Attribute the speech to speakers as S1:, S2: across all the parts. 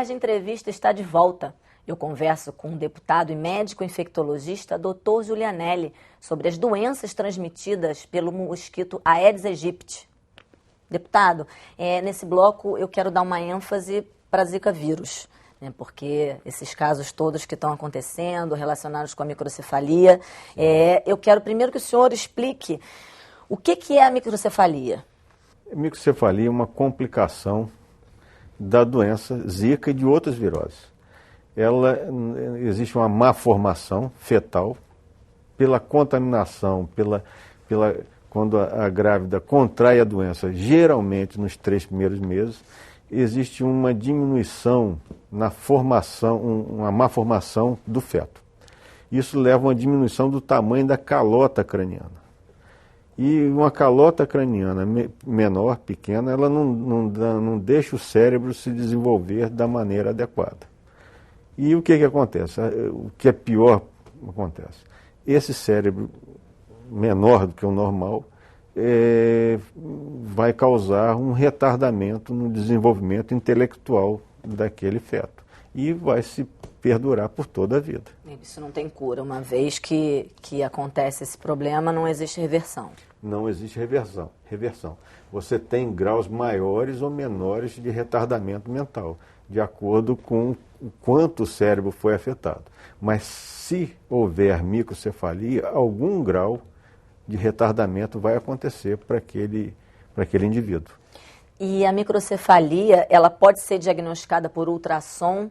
S1: Tarde Entrevista está de volta. Eu converso com o deputado e médico infectologista Dr. Giulianelli sobre as doenças transmitidas pelo mosquito Aedes aegypti. Deputado, nesse bloco eu quero dar uma ênfase para a Zika vírus, né, porque esses casos todos que estão acontecendo relacionados com a microcefalia, eu quero primeiro que o senhor explique o que é a microcefalia.
S2: A microcefalia é uma complicação da doença Zika e de outras viroses. Existe uma má formação fetal pela contaminação, quando a grávida contrai a doença, geralmente nos 3 primeiros meses, existe uma diminuição na formação, uma má formação do feto. Isso leva a uma diminuição do tamanho da calota craniana. E uma calota craniana menor, pequena, ela não deixa o cérebro se desenvolver da maneira adequada. E o que acontece? O que é pior acontece. Esse cérebro menor do que o normal vai causar um retardamento no desenvolvimento intelectual daquele feto. E vai se perdurar por toda a vida.
S1: Isso não tem cura. Uma vez que acontece esse problema, não existe reversão.
S2: Não existe reversão. Você tem graus maiores ou menores de retardamento mental, de acordo com o quanto o cérebro foi afetado. Mas se houver microcefalia, algum grau de retardamento vai acontecer para aquele indivíduo.
S1: E a microcefalia, ela pode ser diagnosticada por ultrassom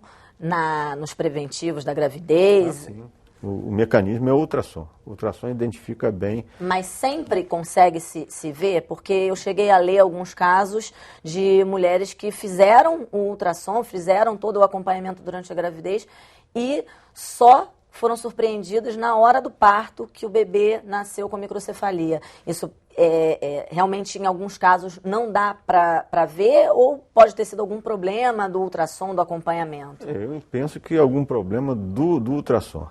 S1: nos preventivos da gravidez?
S2: Sim. O mecanismo é o ultrassom. O ultrassom identifica bem.
S1: Mas sempre consegue se ver? Porque eu cheguei a ler alguns casos de mulheres que fizeram o ultrassom, fizeram todo o acompanhamento durante a gravidez e só foram surpreendidas na hora do parto que o bebê nasceu com microcefalia. Isso realmente, em alguns casos, não dá para ver ou pode ter sido algum problema do ultrassom, do acompanhamento?
S2: Eu penso que é algum problema do ultrassom.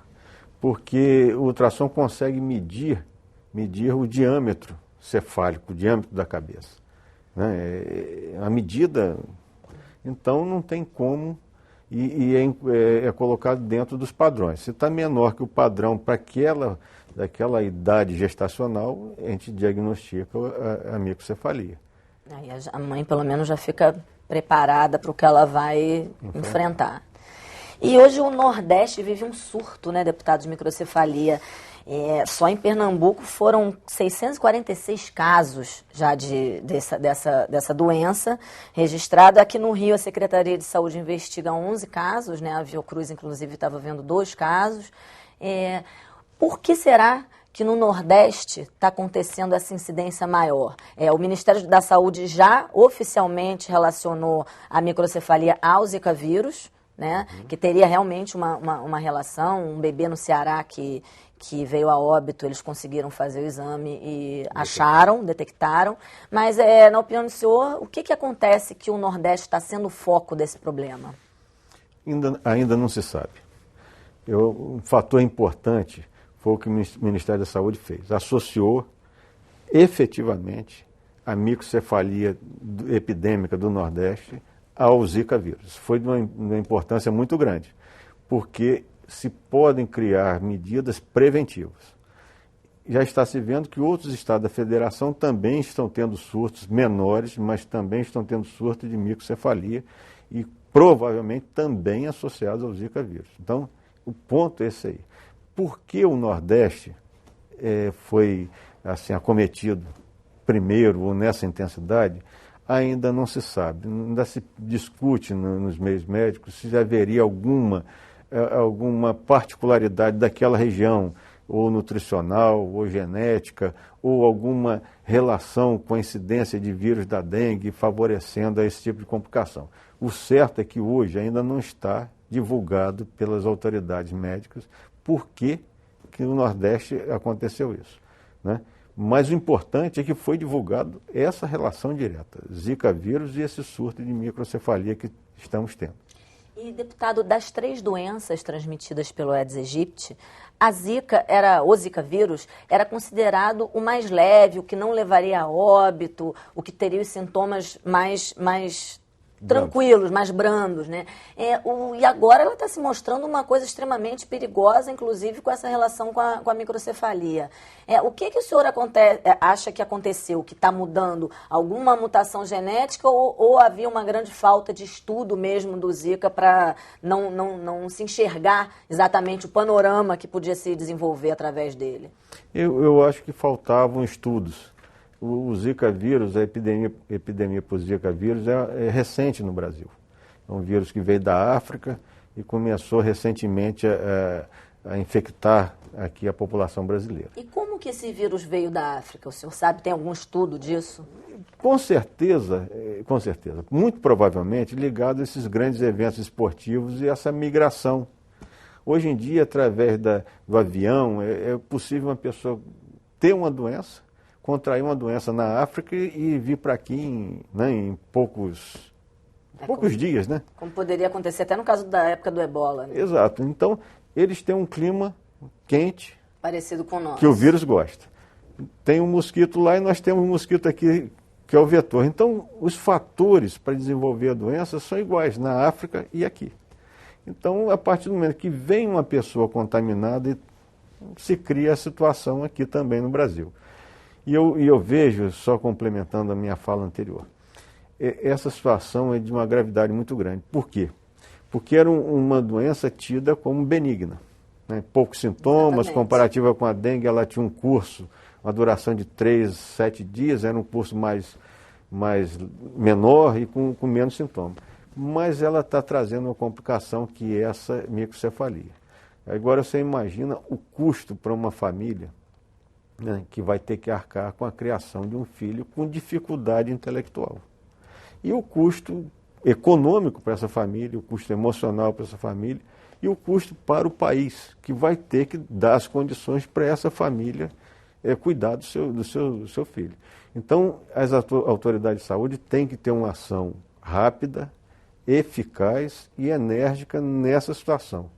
S2: Porque o ultrassom consegue medir o diâmetro cefálico, o diâmetro da cabeça. Né? A medida, então não tem como, e é colocado dentro dos padrões. Se está menor que o padrão para daquela idade gestacional, a gente diagnostica a microcefalia.
S1: Aí a mãe, pelo menos, já fica preparada para o que ela vai enfrentar. E hoje o Nordeste vive um surto, né, deputado, de microcefalia. Só em Pernambuco foram 646 casos já dessa doença registrada. Aqui no Rio, a Secretaria de Saúde investiga 11 casos, né? A Fiocruz, inclusive, estava vendo 2 casos. Por que será que no Nordeste está acontecendo essa incidência maior? O Ministério da Saúde já oficialmente relacionou a microcefalia ao Zika vírus, né? Que teria realmente uma relação. Um bebê no Ceará que veio a óbito, eles conseguiram fazer o exame e detectaram. Mas, na opinião do senhor, o que acontece que o Nordeste está sendo o foco desse problema?
S2: Ainda não se sabe. Um fator importante foi o que o Ministério da Saúde fez. Associou efetivamente a microcefalia epidêmica do Nordeste ao Zika vírus. Foi de uma importância muito grande, porque se podem criar medidas preventivas. Já está se vendo que outros estados da federação também estão tendo surtos menores, mas também estão tendo surtos de microcefalia e provavelmente também associados ao Zika vírus. Então, o ponto é esse aí. Por que o Nordeste foi assim, acometido primeiro ou nessa intensidade? Ainda não se sabe, ainda se discute nos meios médicos se haveria alguma particularidade daquela região, ou nutricional, ou genética, ou alguma relação com a incidência de vírus da dengue favorecendo esse tipo de complicação. O certo é que hoje ainda não está divulgado pelas autoridades médicas por que no Nordeste aconteceu isso, né? Mas o importante é que foi divulgado essa relação direta, Zika vírus e esse surto de microcefalia que estamos tendo.
S1: E, deputado, das 3 doenças transmitidas pelo Aedes aegypti, o Zika vírus era considerado o mais leve, o que não levaria a óbito, o que teria os sintomas mais tranquilos, mais brandos, né? E agora ela está se mostrando uma coisa extremamente perigosa, inclusive com essa relação com a microcefalia. O que o senhor acha que aconteceu, que está mudando? Alguma mutação genética ou havia uma grande falta de estudo mesmo do Zika para não se enxergar exatamente o panorama que podia se desenvolver através dele?
S2: Eu acho que faltavam estudos. O Zika vírus, a epidemia por Zika vírus é recente no Brasil. É um vírus que veio da África e começou recentemente a infectar aqui a população brasileira.
S1: E como que esse vírus veio da África? O senhor sabe, tem algum estudo disso?
S2: Com certeza, muito provavelmente ligado a esses grandes eventos esportivos e essa migração. Hoje em dia, através do avião, é possível uma pessoa ter uma doença, contrair uma doença na África e vir para aqui em poucos dias, né?
S1: Como poderia acontecer até no caso da época do Ebola. Né?
S2: Exato. Então, eles têm um clima quente.
S1: Parecido com o nosso.
S2: Que o vírus gosta. Tem um mosquito lá e nós temos um mosquito aqui que é o vetor. Então, os fatores para desenvolver a doença são iguais na África e aqui. Então, a partir do momento que vem uma pessoa contaminada, se cria a situação aqui também no Brasil. E eu vejo, só complementando a minha fala anterior, essa situação é de uma gravidade muito grande. Por quê? Porque era uma doença tida como benigna. Né? Poucos sintomas, exatamente. Comparativa com a dengue, ela tinha um curso, uma duração de 3, 7 dias, era um curso mais menor e com menos sintomas. Mas ela está trazendo uma complicação que é essa microcefalia. Agora você imagina o custo para uma família, né, que vai ter que arcar com a criação de um filho com dificuldade intelectual. E o custo econômico para essa família, o custo emocional para essa família e o custo para o país, que vai ter que dar as condições para essa família cuidar do seu filho. Então, as autoridades de saúde têm que ter uma ação rápida, eficaz e enérgica nessa situação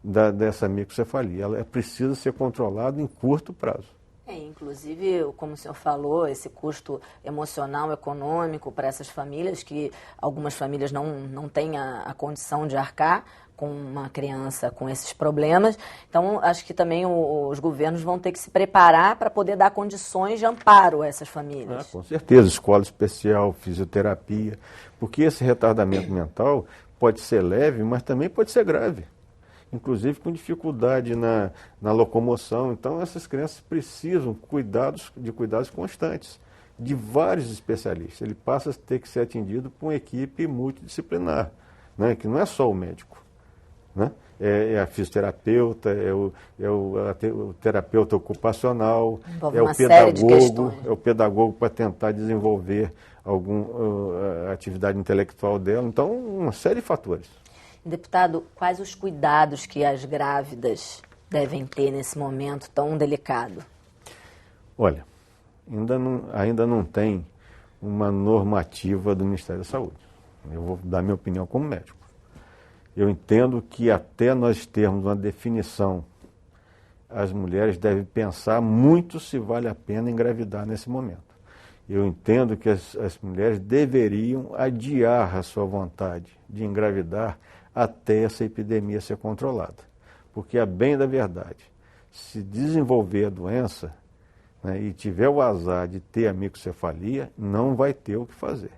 S2: dessa microcefalia. Ela precisa ser controlada em curto prazo.
S1: Inclusive, como o senhor falou, esse custo emocional, econômico para essas famílias, que algumas famílias não têm a condição de arcar com uma criança com esses problemas. Então, acho que também os governos vão ter que se preparar para poder dar condições de amparo a essas famílias.
S2: Com certeza, escola especial, fisioterapia, porque esse retardamento mental pode ser leve, mas também pode ser grave. Inclusive com dificuldade na locomoção. Então, essas crianças precisam de cuidados constantes, de vários especialistas. Ele passa a ter que ser atendido por uma equipe multidisciplinar, né? Que não é só o médico. Né? É a fisioterapeuta, o terapeuta ocupacional, é o pedagogo para tentar desenvolver alguma atividade intelectual dela. Então, uma série de fatores.
S1: Deputado, quais os cuidados que as grávidas devem ter nesse momento tão delicado?
S2: Olha, ainda não tem uma normativa do Ministério da Saúde. Eu vou dar minha opinião como médico. Eu entendo que até nós termos uma definição, as mulheres devem pensar muito se vale a pena engravidar nesse momento. Eu entendo que as mulheres deveriam adiar a sua vontade de engravidar até essa epidemia ser controlada. Porque, a bem da verdade, se desenvolver a doença, né, e tiver o azar de ter a microcefalia, não vai ter o que fazer.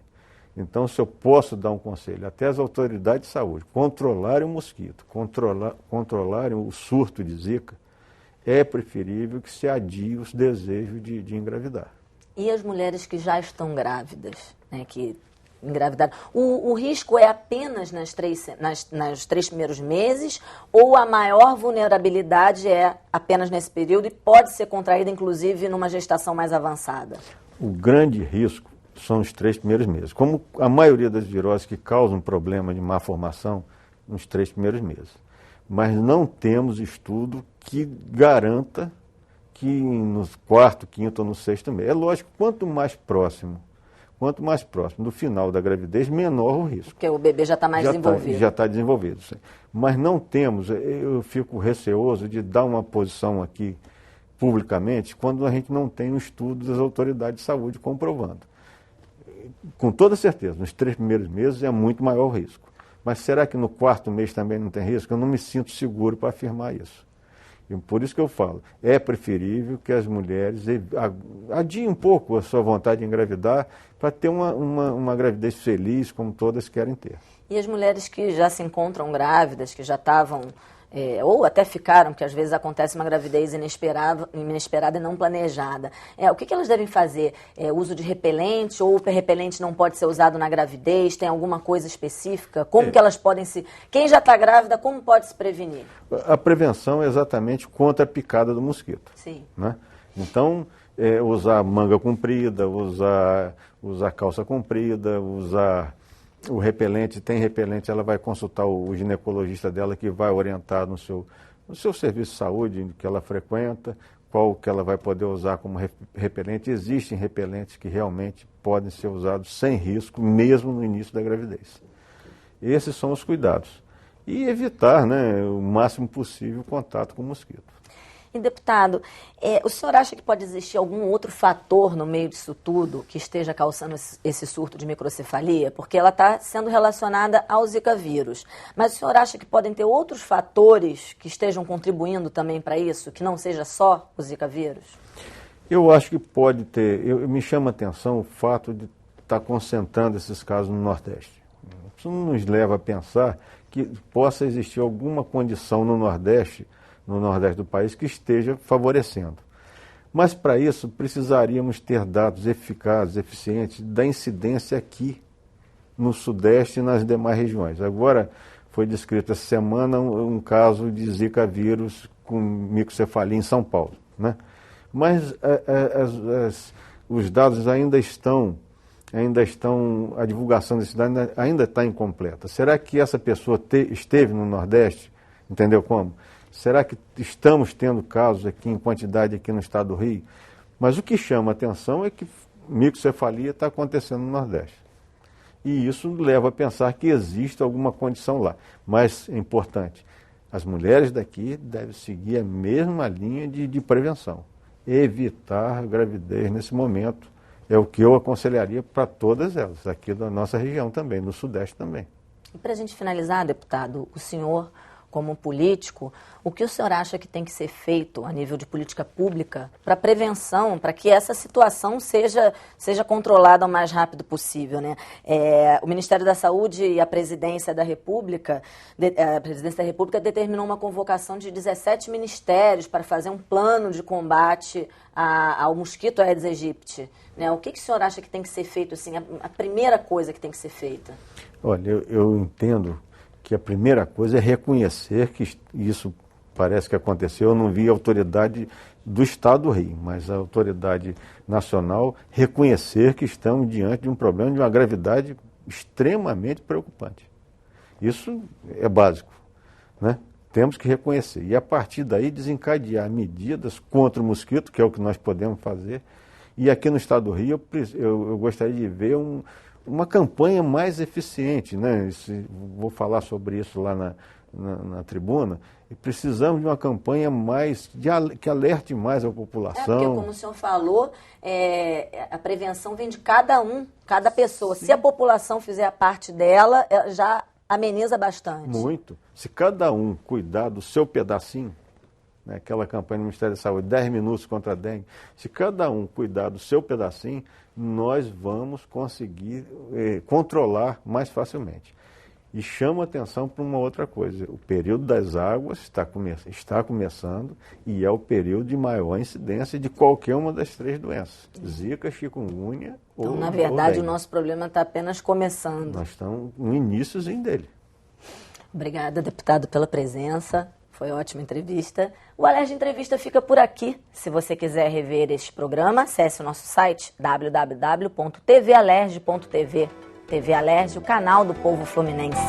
S2: Então, se eu posso dar um conselho, até as autoridades de saúde controlarem o mosquito, controlarem o surto de Zika, é preferível que se adie os desejos de engravidar.
S1: E as mulheres que já estão grávidas, né, que engravidaram, o risco é apenas nos 3 primeiros meses ou a maior vulnerabilidade é apenas nesse período e pode ser contraída, inclusive, numa gestação mais avançada?
S2: O grande risco são os 3 primeiros meses. Como a maioria das viroses que causam problema de má formação nos 3 primeiros meses. Mas não temos estudo que garanta que no 4º, 5º ou no 6º mês. É lógico, quanto mais próximo do final da gravidez, menor o risco.
S1: Porque o bebê já está mais desenvolvido.
S2: Já está desenvolvido. Mas não temos, eu fico receoso de dar uma posição aqui publicamente, quando a gente não tem um estudo das autoridades de saúde comprovando. com toda certeza, nos 3 primeiros meses é muito maior o risco. Mas será que no 4º mês também não tem risco? Eu não me sinto seguro para afirmar isso. E por isso que eu falo, é preferível que as mulheres adiem um pouco a sua vontade de engravidar para ter uma gravidez feliz, como todas querem ter.
S1: E as mulheres que já se encontram grávidas, que já estavam, ou até ficaram, porque às vezes acontece uma gravidez inesperada e não planejada. O que elas devem fazer? Uso de repelente, ou o repelente não pode ser usado na gravidez? Tem alguma coisa específica? Como que elas podem se... Quem já está grávida, como pode se prevenir?
S2: A prevenção é exatamente contra a picada do mosquito.
S1: Sim.
S2: Né? Então, usar manga comprida, usar calça comprida, usar... O repelente, tem repelente, ela vai consultar o ginecologista dela que vai orientar no seu serviço de saúde que ela frequenta, qual que ela vai poder usar como repelente. Existem repelentes que realmente podem ser usados sem risco, mesmo no início da gravidez. Esses são os cuidados. E evitar, né, o máximo possível o contato com o mosquito.
S1: E, deputado, o senhor acha que pode existir algum outro fator no meio disso tudo que esteja causando esse surto de microcefalia? Porque ela está sendo relacionada ao Zika vírus. Mas o senhor acha que podem ter outros fatores que estejam contribuindo também para isso, que não seja só o Zika vírus?
S2: Eu acho que pode ter. Me chama a atenção o fato de estar concentrando esses casos no Nordeste. Isso nos leva a pensar que possa existir alguma condição no Nordeste do país que esteja favorecendo. Mas para isso precisaríamos ter dados eficazes, eficientes da incidência aqui no Sudeste e nas demais regiões. Agora foi descrito essa semana um caso de Zika vírus com microcefalia em São Paulo, né? Mas os dados ainda estão, a divulgação desses dados ainda está incompleta. Será que essa pessoa esteve no Nordeste? Entendeu como? Será que estamos tendo casos aqui em quantidade aqui no estado do Rio? Mas o que chama a atenção é que microcefalia está acontecendo no Nordeste. E isso leva a pensar que existe alguma condição lá. Mas é importante, as mulheres daqui devem seguir a mesma linha de prevenção. Evitar gravidez nesse momento é o que eu aconselharia para todas elas, aqui da nossa região também, no Sudeste também.
S1: E para a gente finalizar, deputado, o senhor, como político, o que o senhor acha que tem que ser feito a nível de política pública para prevenção, para que essa situação seja controlada o mais rápido possível, né? O Ministério da Saúde e a Presidência da República determinou uma convocação de 17 ministérios para fazer um plano de combate ao mosquito Aedes aegypti, né? O que o senhor acha que tem que ser feito, assim, a primeira coisa que tem que ser feita?
S2: Olha, eu entendo que a primeira coisa é reconhecer que isso parece que aconteceu. Eu não vi a autoridade do Estado do Rio, mas a autoridade nacional reconhecer que estamos diante de um problema de uma gravidade extremamente preocupante. Isso é básico, né? Temos que reconhecer. E a partir daí desencadear medidas contra o mosquito, que é o que nós podemos fazer. E aqui no Estado do Rio eu gostaria de ver uma campanha mais eficiente, né? Vou falar sobre isso lá na tribuna. E precisamos de uma campanha que alerte mais a população.
S1: Porque, como o senhor falou, a prevenção vem de cada pessoa. Sim. Se a população fizer a parte dela, já ameniza bastante.
S2: Muito. Se cada um cuidar do seu pedacinho, né, aquela campanha do Ministério da Saúde, 10 minutos contra a dengue, se cada um cuidar do seu pedacinho, nós vamos conseguir controlar mais facilmente. E chama atenção para uma outra coisa, o período das águas está começando e é o período de maior incidência de qualquer uma das 3 doenças, Zika, chikungunya ou dengue.
S1: Então, na verdade, o nosso problema está apenas começando.
S2: Nós estamos no iníciozinho dele.
S1: Obrigada, deputado, pela presença. Foi uma ótima entrevista. O Alerj Entrevista fica por aqui. Se você quiser rever este programa, acesse o nosso site www.tvalerj.tv. TV Alerj, o canal do povo fluminense.